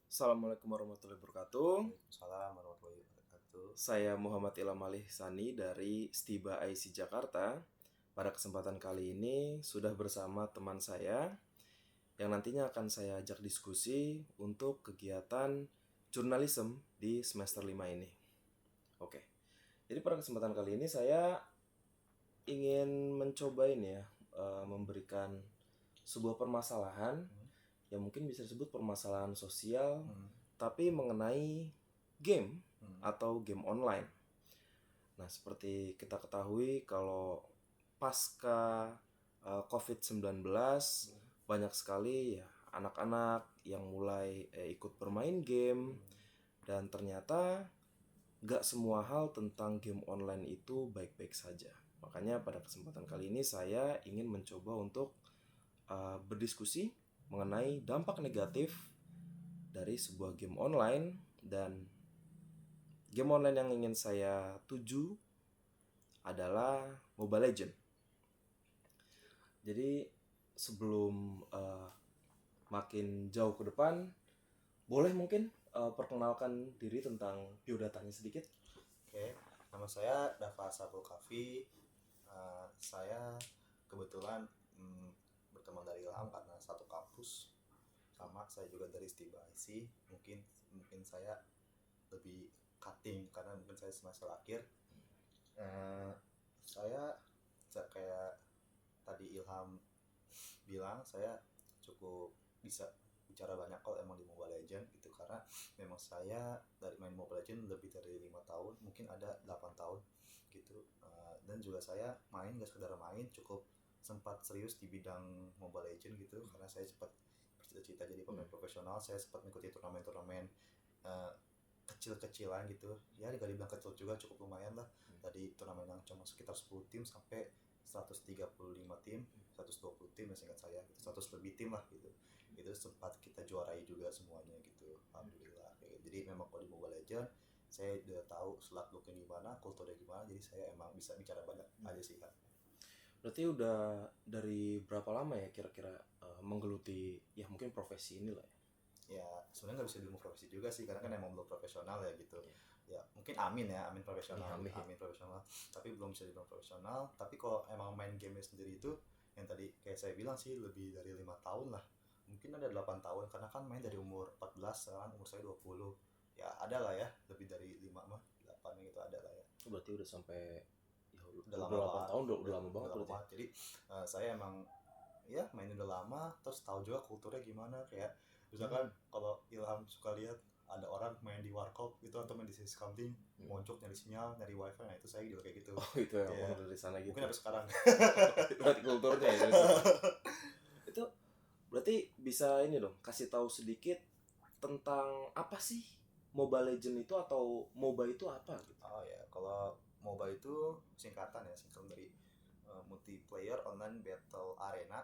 Assalamualaikum warahmatullahi wabarakatuh. Waalaikumsalam warahmatullahi wabarakatuh. Saya Muhammad Ilham Alih Sani dari Stiba IC Jakarta. Pada kesempatan kali ini sudah bersama teman saya yang nantinya akan saya ajak diskusi untuk kegiatan jurnalisme di semester 5 ini. Oke. Jadi pada kesempatan kali ini saya ingin mencoba ini ya, memberikan sebuah permasalahan yang mungkin bisa disebut permasalahan sosial, tapi mengenai game atau game online. Nah, seperti kita ketahui kalau pasca COVID-19 banyak sekali ya anak-anak yang mulai ikut bermain game, dan ternyata gak semua hal tentang game online itu baik-baik saja. Makanya pada kesempatan kali ini saya ingin mencoba untuk berdiskusi mengenai dampak negatif dari sebuah game online. Dan game online yang ingin saya tuju adalah Mobile Legends. Jadi sebelum makin jauh ke depan, boleh mungkin perkenalkan diri tentang biodatanya sedikit. Oke, nama saya Dava Sabul Kafi. Saya kebetulan berteman dari Ilham karena satu kampus. Sama saya juga dari Stiba IC. Mungkin saya lebih cutting karena mungkin saya semester akhir. Saya kayak tadi Ilham bilang, saya cukup bisa bicara banyak kalau emang di Mobile Legends gitu, karena memang saya dari main Mobile Legends lebih dari 5 tahun, mungkin ada 8 tahun gitu. Dan juga saya main gak sekedar main, cukup sempat serius di bidang Mobile Legends gitu, karena saya sempat bercita-cita jadi pemain profesional. Saya sempat mengikuti turnamen-turnamen kecil-kecilan gitu ya, gak dibilang kecil juga, cukup lumayan lah. Tadi turnamen yang cuma sekitar 10 tim sampai 135 tim, 120 tim ya singkat saya gitu, 100 lebih tim lah gitu. Itu sempat kita juarai juga semuanya gitu, alhamdulillah. Jadi memang kalau di Mobile Legends saya udah tahu selak looknya gimana, kulturnya gimana, jadi saya emang bisa bicara banyak aja sih kan. Berarti udah dari berapa lama ya kira-kira menggeluti ya mungkin profesi ini lah ya? Ya sebenarnya nggak bisa dibilang profesi juga sih, karena kan emang belum profesional ya gitu. Ya mungkin amin profesional, Amin. amin profesional, tapi belum bisa dibilang profesional. Tapi kalau emang main game sendiri itu yang tadi kayak saya bilang sih, lebih dari 5 tahun lah, mungkin ada 8 tahun, karena kan main dari umur 14, sekarang umur saya 20. Ya ada lah ya, lebih dari 5 mah 8 gitu ada lah ya. Berarti udah sampai ya Udah udah lama 8 banget, tahun udah lama banget udah lama berarti. banget. Jadi saya emang ya main udah lama, terus tahu juga kulturnya gimana. Kayak misalkan kalau Ilham suka lihat ada orang main di warkop itu atau main di sisi camping, moncok nyari sinyal, nyari wifi, nah itu saya juga kayak gitu. Oh itu ya, Ya, dari sana gitu. mungkin sampai sekarang. Berarti kulturnya ya. Itu berarti bisa ini dong, kasih tahu sedikit tentang apa sih Mobile Legend itu atau MOBA itu apa gitu. Oh ya, kalau MOBA itu singkatan ya, singkatan dari multiplayer online battle arena,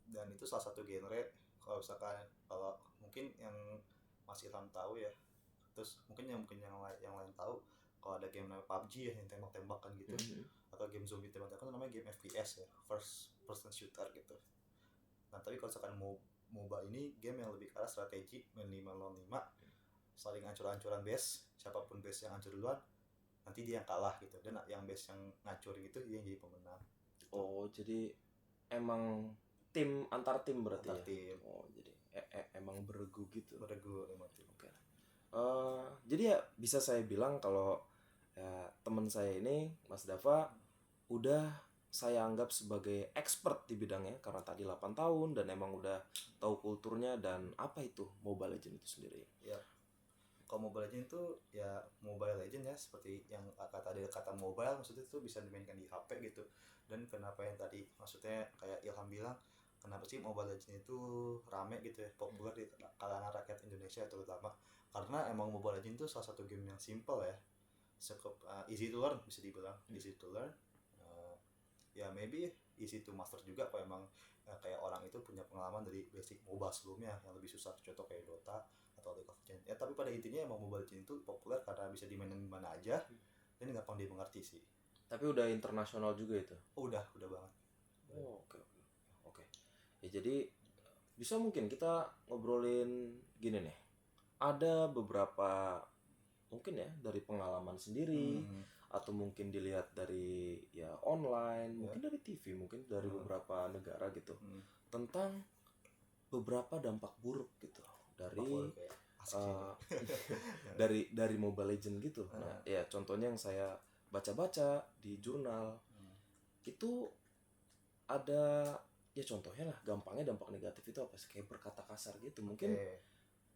dan itu salah satu genre. Kalau misalkan, kalau mungkin yang masih Ilham tahu ya, terus mungkin yang lain tahu, kalau ada game namanya PUBG ya, yang tembak-tembakan gitu, atau game zombie tembak-tembakan, namanya game FPS ya, first person shooter gitu. Nah tapi kalau misalkan MOBA ini game yang lebih ke arah strategi, main 5 lawan 5, saling ancur-ancuran base, siapapun base yang hancur duluan nanti dia yang kalah gitu, dan yang base yang ngacur gitu dia yang jadi pemenang gitu. Oh jadi emang tim antar tim berarti Antar ya. tim Oh jadi emang beregu gitu. beregu 5 tim. Oke. Jadi ya bisa saya bilang kalau ya, teman saya ini Mas Dava udah saya anggap sebagai expert di bidangnya karena tadi 8 tahun dan emang udah tahu kulturnya dan apa itu Mobile Legends itu sendiri. Ya kalau Mobile Legends itu ya Mobile Legends ya, seperti yang kata mobile, maksudnya itu bisa dimainkan di HP gitu. Dan kenapa yang tadi maksudnya kayak Ilham bilang, kenapa sih Mobile Legends itu rame gitu ya, populer di kalangan rakyat Indonesia terutama, karena emang Mobile Legends itu salah satu game yang simple ya, cukup easy to learn, bisa dibilang easy to learn. Ya maybe easy to master juga kalau emang kayak orang itu punya pengalaman dari basic MOBA sebelumnya yang lebih susah, contoh kayak Dota atau League of Legends ya. Tapi pada intinya emang Mobile Legends itu populer karena bisa dimainin di mana aja dan gampang dimengerti sih. Tapi udah internasional juga itu. Udah banget. Oh, oke. Ya jadi bisa mungkin kita ngobrolin gini nih. Ada beberapa mungkin ya dari pengalaman sendiri Hmm, atau mungkin dilihat dari ya online, ya. mungkin dari TV, mungkin dari beberapa negara gitu. Hmm. Tentang beberapa dampak buruk gitu dari Kayak asik sih uh, ini. dari Mobile Legend gitu. Nah, ya contohnya yang saya baca-baca di jurnal itu ada ya contohnya lah, gampangnya dampak negatif itu apa sih? Kayak berkata kasar gitu. Mungkin Oke.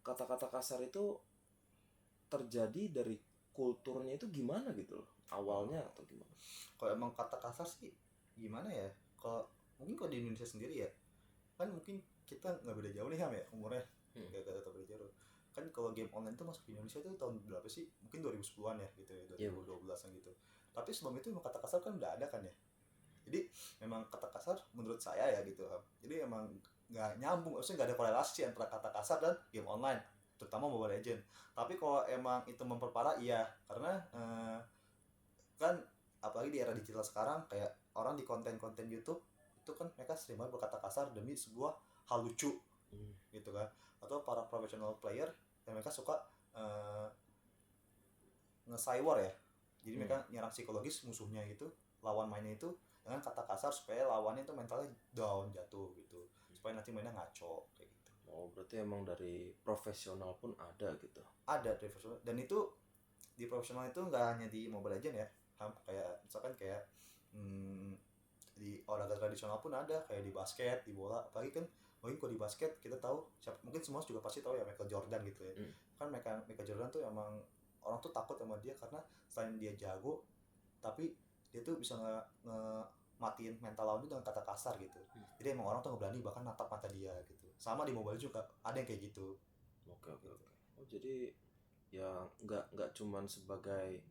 kata-kata kasar itu terjadi dari kulturnya itu gimana gitu loh. Awalnya atau gimana? Kalau emang kata kasar sih gimana ya, kalau mungkin kalau di Indonesia sendiri ya kan mungkin kita nggak beda jauh nih Ham ya umurnya, nggak terlalu beda jauh kan. Kalau game online tuh masuk di Indonesia tuh tahun berapa sih, mungkin 2010-an ya gitu ya, Iya, 2012-an gitu. Tapi sebelum itu emang kata kasar kan udah ada kan ya. Jadi memang kata kasar menurut saya ya gitu Ham, jadi emang nggak nyambung, maksudnya nggak ada korelasi antara kata kasar dan game online, terutama Mobile Legend. Tapi kalau emang itu memperparah iya, karena kan apalagi di era digital sekarang kayak orang di konten-konten YouTube itu kan mereka sering banget berkata kasar demi sebuah hal lucu gitu kan. Atau para professional player yang mereka suka uh, nge-cywar ya, jadi mereka nyerang psikologis musuhnya gitu, lawan mainnya itu dengan kata kasar supaya lawannya itu mentalnya down, jatuh gitu, supaya nanti mainnya ngaco kayak gitu. Oh, berarti emang dari profesional pun ada gitu. Ada di profesional, dan itu di profesional itu nggak hanya di Mobile Legends ya, kayak misalkan kayak di olahraga tradisional pun ada, kayak di basket, di bola. Apalagi kan mungkin kalau di basket kita tahu siapa, mungkin semua juga pasti tahu ya, Michael Jordan gitu ya. Kan Michael Jordan tuh emang orang tuh takut sama dia karena selain dia jago, tapi dia tuh bisa matiin mental lawan itu dengan kata kasar gitu. Jadi emang orang tuh nggak berani bahkan natap mata dia gitu. Sama di mobile juga ada yang kayak gitu. Oke, oke, oke. Oh, jadi ya nggak cuman sebagai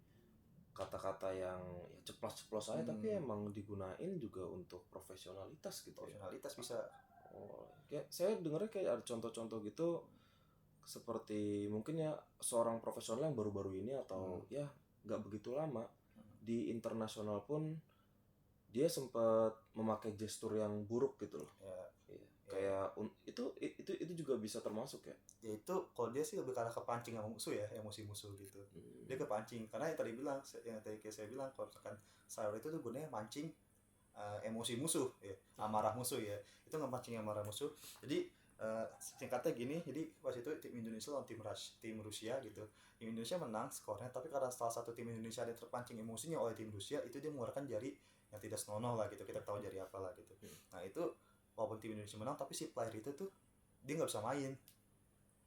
kata-kata yang ya ceplos-ceplos aja, tapi emang digunain juga untuk profesionalitas gitu ya. Profesionalitas bisa. Oh, kayak saya dengarnya kayak ada contoh-contoh gitu, seperti mungkin ya seorang profesional yang baru-baru ini atau ya nggak begitu lama di internasional pun dia sempat memakai gestur yang buruk gitu loh. Ya, Iya. Kayak itu juga bisa termasuk ya. ya itu kalau dia sih lebih karena kepancing sama musuh ya, emosi musuh gitu. Dia kepancing karena yang tadi kayak saya bilang, kalau misalkan cyber itu tuh gunanya mancing emosi musuh ya, amarah musuh ya, itu ngepancing amarah musuh. Jadi singkatnya gini, jadi pas itu tim Indonesia lawan tim Rusia gitu, tim Indonesia menang skornya, tapi karena salah satu tim Indonesia ada terpancing emosinya oleh tim Rusia, itu dia mengeluarkan jari yang tidak senonoh lah gitu, kita tahu jari apa lah gitu. Nah itu walaupun tim Indonesia menang, tapi si player itu tuh dia nggak bisa main.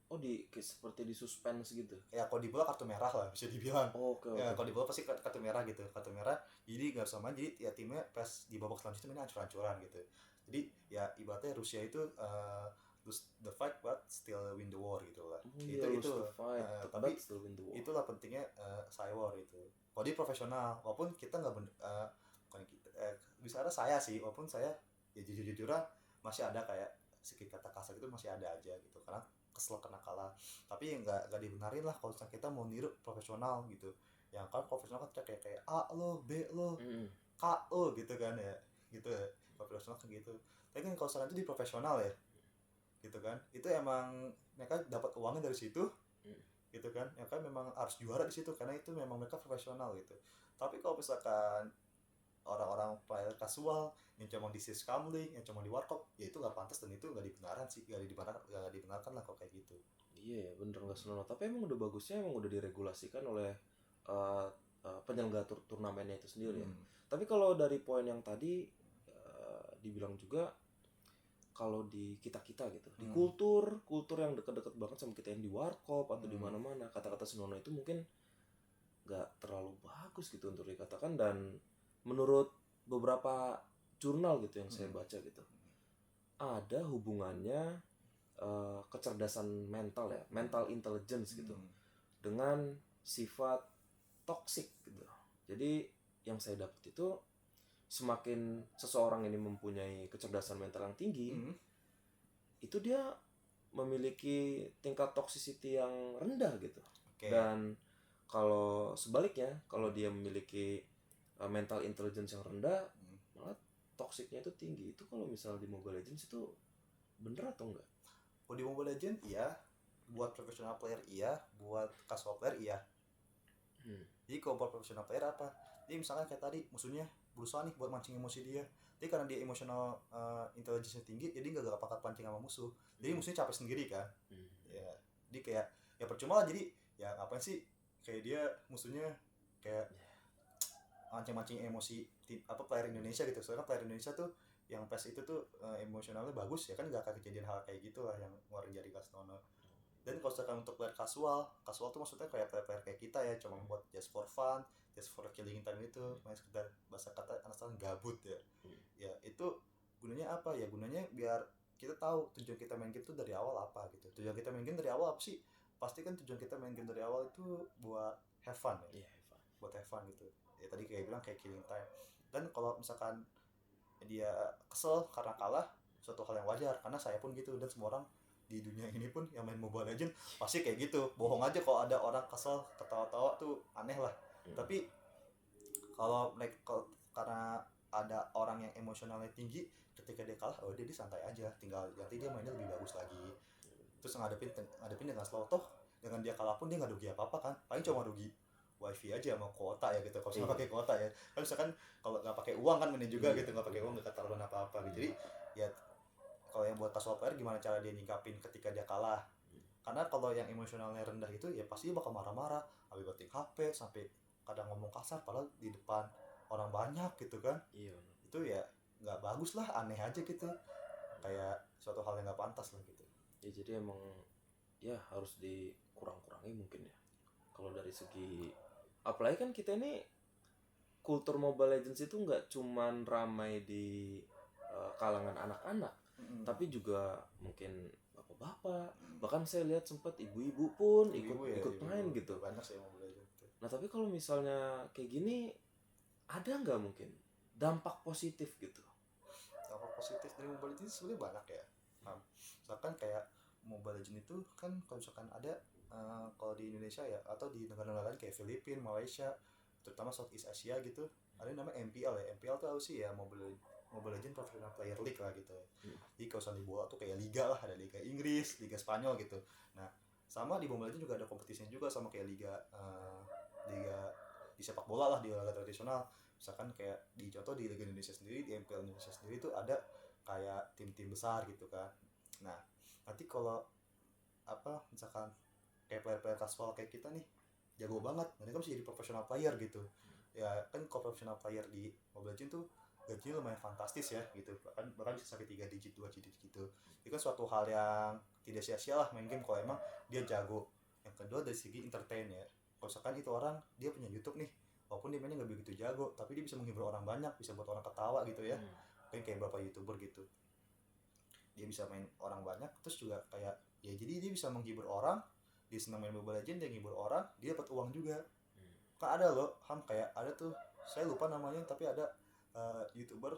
Oh, seperti di suspense gitu. Ya kalau di bola kartu merah lah bisa dibilang. Oh, oke, Ya oke. kalau di bola pasti kartu merah gitu, kartu merah. Jadi nggak bisa main, jadi ya timnya pas di babak selanjutnya mainnya hancur-hancuran gitu. Jadi ya ibaratnya Rusia itu lose the fight but still win the war gitu lah. Oh iya, lose the fight, Tapi but still win the war. itulah pentingnya cywar itu. Kalau di profesional, walaupun kita nggak bukan kita, bisa ada saya sih, walaupun saya ya jujur-jujuran masih ada kayak sedikit kata kasar itu masih ada aja gitu, karena kesel kena kalah. Tapi nggak dibenarin lah kalau kita mau niru profesional gitu. Yang kan profesional kan kayak A lo, B lo, K lo gitu kan ya, gitu ya. Profesional kan gitu. Tapi kan kalau sekarang itu di profesional ya, gitu kan, itu emang mereka dapat uangnya dari situ, gitu kan. Ya kan memang harus juara di situ karena itu memang mereka profesional gitu. Tapi kalau misalkan orang-orang player casual yang cuma di siskamling, yang cuma di warkop, ya itu nggak pantas dan itu nggak dibenarkan lah kalau kayak gitu. Iya ya, bener, nggak senonoh. Tapi emang udah bagusnya emang udah diregulasikan oleh uh, penyelenggara turnamennya itu sendiri ya. Tapi kalau dari poin yang tadi dibilang juga, kalau di kita gitu, di kultur yang deket-deket banget sama kita yang di warkop atau di mana-mana, kata-kata senonoh itu mungkin nggak terlalu bagus gitu untuk dikatakan. Dan menurut beberapa jurnal gitu yang saya baca gitu, ada hubungannya kecerdasan mental ya, mental intelligence gitu, dengan sifat toksik gitu. Jadi yang saya dapat itu, semakin seseorang ini mempunyai kecerdasan mental yang tinggi, itu dia memiliki tingkat toxicity yang rendah gitu. Dan kalau sebaliknya, kalau dia memiliki mental intelligence yang rendah, malah toksiknya itu tinggi. Itu kalau misal di Mobile Legends itu bener atau enggak? Kalau di Mobile Legend iya, buat professional player iya, buat casual player iya. Jadi kalau buat professional player apa? Jadi misalkan kayak tadi musuhnya berusaha nih buat mancing emosi dia. Jadi karena dia emosional intelligence tinggi, jadi nggak pakat pancing sama musuh. Jadi musuhnya capek sendiri kan. Ya, jadi kayak ya percuma lah, jadi ya ngapain sih kayak dia musuhnya kayak mancing-mancing emosi player Indonesia gitu. Soalnya player Indonesia tuh yang PES itu tuh emosionalnya bagus ya kan, nggak akan kejadian hal kayak gitu lah yang ngeluarin jari Kasnono. Dan kalau misalkan untuk player casual tuh maksudnya kayak player kayak kita ya, cuma buat just for fun, just for killing time itu, main sekedar bahasa kata anak sekarang gabut ya. Ya itu gunanya apa ya? Gunanya biar kita tahu tujuan kita main game tuh dari awal apa gitu. Tujuan kita main game dari awal apa sih? Pasti kan tujuan kita main game dari awal itu buat have fun ya. Iya, Eva. Buat have fun gitu. Ya tadi kayak bilang kayak killing time. Dan kalau misalkan dia kesel karena kalah, suatu hal yang wajar karena saya pun gitu, dan semua orang di dunia ini pun yang main Mobile Legend pasti kayak gitu. Bohong aja kalau ada orang kesel ketawa-tawa tuh aneh lah. Tapi kalau mereka karena ada orang yang emosionalnya tinggi, ketika dia kalah dia santai aja, tinggal nanti dia mainnya lebih bagus lagi, terus ngadepin dengan slow. Toh dengan dia kalah pun dia nggak rugi apa apa kan, paling cuma rugi wifi aja sama kuota ya gitu, kalau misalnya pakai kuota ya kan. Misalkan kalau nggak pakai uang kan mainnya juga gitu, nggak pakai uang nggak ketaruhan apa apa gitu. Jadi ya kalau yang buat casual player gimana cara dia nyikapin ketika dia kalah. Karena kalau yang emosionalnya rendah itu ya pasti bakal marah-marah, sampai banting HP, sampai kadang ngomong kasar padahal di depan orang banyak gitu kan. Iya. Itu ya nggak bagus lah, aneh aja gitu, kayak suatu hal yang nggak pantas lah gitu. Ya jadi emang ya harus dikurang-kurangi mungkin ya. Kalau dari segi, apalagi kan kita ini kultur Mobile Legends itu nggak cuman ramai di kalangan anak-anak, tapi juga mungkin bapak-bapak, bahkan saya lihat sempat ibu-ibu pun ikut main gitu. Banyak sih Mobile Legends. Nah tapi kalau misalnya kayak gini, ada nggak mungkin dampak positif gitu? Dampak positif dari Mobile Legends sebenarnya banyak ya. Misalkan kayak Mobile Legends itu kan kalau misalkan ada kalau di Indonesia ya atau di negara-negara lain kayak Filipina, Malaysia, terutama Southeast Asia gitu, ada yang namanya MPL ya. MPL tuh apa sih ya? Mobile Legends Professional Player League lah gitu. Jadi kalau misalnya di bola tuh kayak liga lah, ada Liga Inggris, Liga Spanyol gitu. Nah sama di Mobile Legends juga ada kompetisinya juga, sama kayak liga di sepak bola lah, di olahraga tradisional. Misalkan kayak di contoh di Liga Indonesia sendiri, di MPL Indonesia sendiri itu ada kayak tim-tim besar gitu kan. Nah nanti kalau misalkan kayak player-player casual kayak kita nih jago banget, mereka bisa jadi professional player gitu ya kan. Kalau professional player di Mobile Legends tuh gajinya lumayan fantastis ya gitu, bahkan bisa sampai 3 digit 2 digit gitu. Itu kan suatu hal yang tidak sia-sia lah main game kalau emang dia jago. Yang kedua dari segi entertain ya, kalau misalkan itu orang dia punya YouTube nih, walaupun dia mainnya nggak begitu jago, tapi dia bisa menghibur orang banyak, bisa buat orang ketawa gitu ya. Kan kayak beberapa YouTuber gitu, dia bisa main orang banyak, terus juga kayak ya jadi dia bisa menghibur orang, dia senang main Mobile Legends, dia menghibur orang, dia dapat uang juga. Kan ada loh kayak ada tuh, saya lupa namanya, tapi ada YouTuber,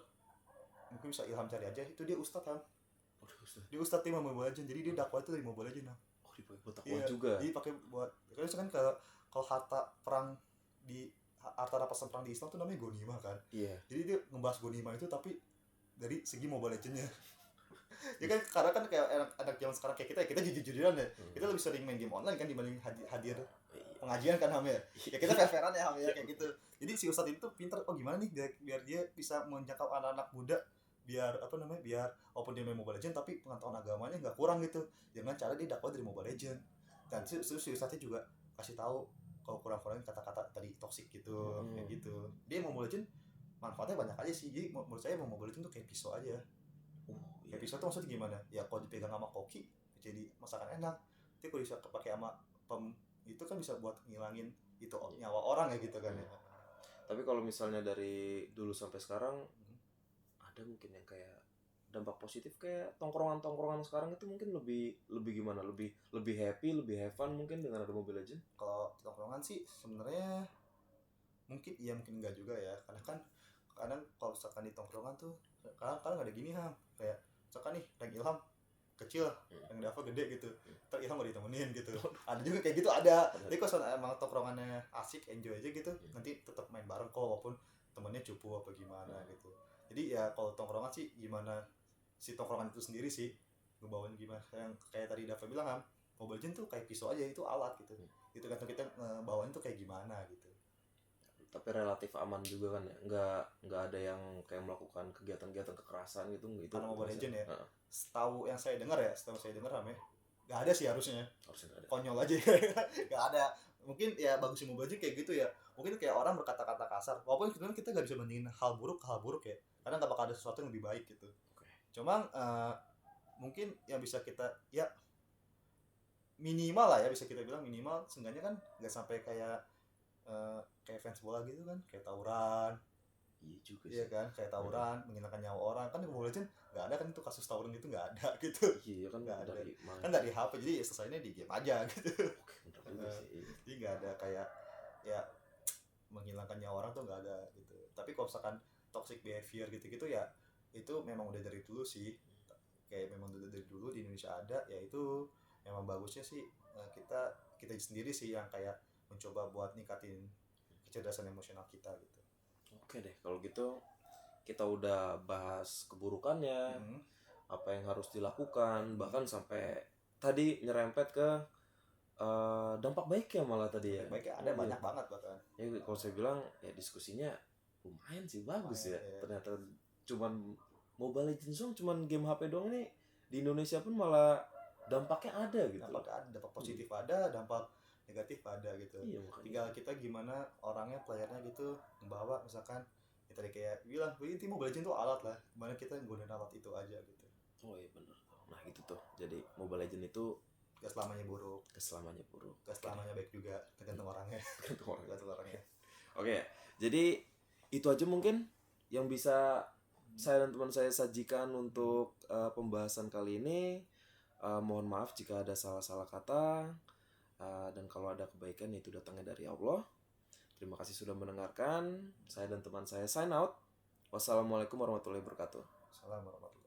mungkin bisa Ilham cari aja, itu dia ustad dia ustad tim Mobile Legends, jadi dia dakwah itu dari Mobile Legends. Oh dipakai buat dakwah juga. Dia pakai buat kan kalau harta perang di harta rampasan perang di Islam tuh namanya Ghanimah kan. Jadi dia ngebahas Ghanimah itu tapi dari segi Mobile Legends-nya. Ya kan karena kan kayak anak zaman sekarang kayak kita jujur-jujuran ya. Kita lebih sering main game online kan dibanding hadir pengajian kan ya. Ya kita fair-fairan ya ya kayak gitu. Jadi si ustadz itu pintar, gimana nih biar dia bisa menjangkau anak-anak muda, biar biar walaupun dia main Mobile Legends tapi pengetahuan agamanya nggak kurang gitu. Dengan cara dia dakwah dari Mobile Legends. Dan si ustadznya juga kasih tahu kalau kurang-kurangin kata-kata tadi toxic gitu, kayak gitu. Dia Mobile Legends manfaatnya banyak aja sih. Jadi menurut saya Mobile Legends tuh kayak pisau aja. Kayak pisau tuh maksudnya gimana? Ya kalau dipegang sama koki jadi masakan enak. Tapi kalau bisa kepake sama itu kan bisa buat ngilangin itu nyawa orang ya gitu kan ya. Tapi kalau misalnya dari dulu sampai sekarang, ada mungkin yang kayak dampak positif kayak tongkrongan sekarang itu mungkin lebih gimana? Lebih happy, lebih have fun mungkin dengan ada Mobile Legends? Kalau tongkrongan sih sebenarnya mungkin iya mungkin enggak juga ya, karena kan kadang kalau misalkan di tongkrongan tuh kadang ada gini kayak misalkan nih rank Ilham kecil, rank Dava gede gitu, ntar Ilham gak ditemenin gitu. Ada juga kayak gitu ada. Jadi kalau emang tongkrongannya asik, enjoy aja gitu, nanti tetap main bareng kok walaupun temennya cupu apa gimana gitu. Jadi ya kalau tongkrongan sih gimana si tongkrongan itu sendiri sih. ngebawain gimana, yang kayak tadi Dava bilang kan, Mobile Legends tuh kayak pisau aja, itu alat gitu. Itu kan kita ngebawain tuh kayak gimana gitu. Tapi relatif aman juga kan ya, nggak ada yang kayak melakukan kegiatan-kegiatan kekerasan gitu, nggak, itu Karena Mobile masih Legends ya, Heeh, setahu yang saya dengar ya, setahu saya dengar Ram ya, nggak ada sih harusnya, harusnya nggak ada. konyol aja. Nggak ada. Mungkin ya bagusnya Mobile Legends kayak gitu ya, mungkin kayak orang berkata-kata kasar, walaupun sebenarnya kita nggak bisa bandingin hal buruk ke hal buruk ya, karena nggak bakal ada sesuatu yang lebih baik gitu. Oke. Cuma mungkin yang bisa kita ya minimal lah ya, bisa kita bilang minimal seenggaknya kan nggak sampai kayak fans bola gitu kan, kayak tawuran. Iya juga Iya sih. kan, kayak tawuran menghilangkan nyawa orang kan, di Mobile Legends nggak ada kan, itu kasus tawuran gitu nggak ada gitu. Iya kan, Nggak ada dari kan, nggak di HP, jadi ya selesainya di game aja gitu. Oke, bener juga sih. Jadi nggak ada kayak ya menghilangkan nyawa orang tuh nggak ada gitu. Tapi kalau misalkan toxic behavior gitu-gitu ya, itu memang udah dari dulu sih, kayak memang udah dari dulu di Indonesia ada ya. Itu memang bagusnya sih kita kita sendiri sih yang kayak mencoba buat ningkatin kecerdasan emosional kita gitu. Oke deh, kalau gitu kita udah bahas keburukannya, Mm-hmm. apa yang harus dilakukan, bahkan sampai tadi nyerempet ke dampak baiknya malah tadi ya. Baiknya Oh ada iya. banyak banget bahkan. Ya kalau saya bilang ya diskusinya lumayan sih, bagus ya. Lumayan, ya. Ternyata cuman Mobile Legends doang, cuman game HP doang nih, di Indonesia pun malah dampaknya ada gitu. Dampak ada, dampak positif ada, dampak negatif ada gitu. Iya, makanya. Tinggal kita gimana orangnya, playernya gitu, membawa misalkan ya tadi kayak bilang, ini Mobile Legends tuh alat lah, gimana kita nggunain alat itu aja gitu. Oh iya bener. Nah gitu tuh, jadi Mobile Legends itu Gak selamanya buruk, keselamanya buruk, gak selamanya baik juga, tergantung orangnya. tergantung orang. Tergantung orangnya. Oke, jadi itu aja mungkin yang bisa saya dan teman saya sajikan untuk pembahasan kali ini. Mohon maaf jika ada salah-salah kata, dan kalau ada kebaikan itu datangnya dari Allah. Terima kasih sudah mendengarkan. Saya dan teman saya sign out. Wassalamualaikum warahmatullahi wabarakatuh. Salam warahmatullahi wabarakatuh.